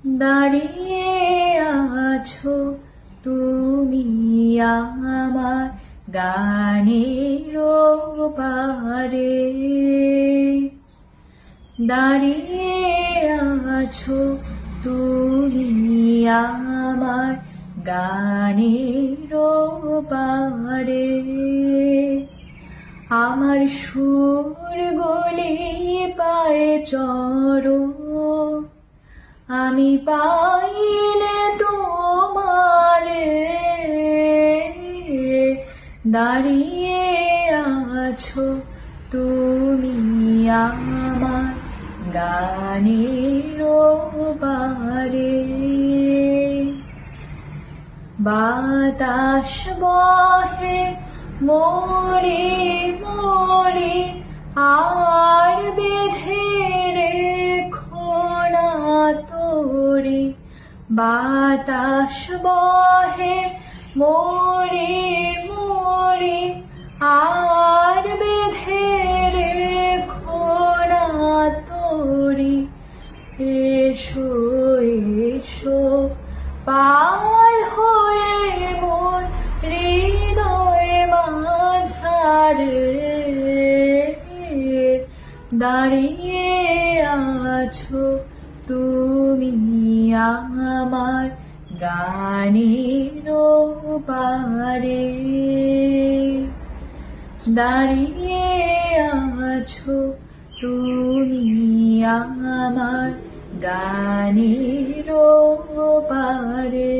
দাঁড়িয়ে আছো তুমি আমার গানের পারে, দাঁড়িয়ে আছো তুমি আমার গানের পারে। আমার সুর গলি পায়ে চড়ো, আমি পাইলে তোমারে। দাঁড়িয়ে আছো তুমি আমার গানের পারে। বাতাস বহে মোরে মোরে, আর বেঁধে রেখো না তোরে। বাতাস বহে মোরে মোরে, আর বেঁধে রেখো না তোরে। এসো এসো পার হয়ে মোর হৃদয় মাঝারে, দাঁড়িয়ে আছো তুমি আমার গানের পারে। দাঁড়িয়ে আছো তুমি আমার গানের পারে।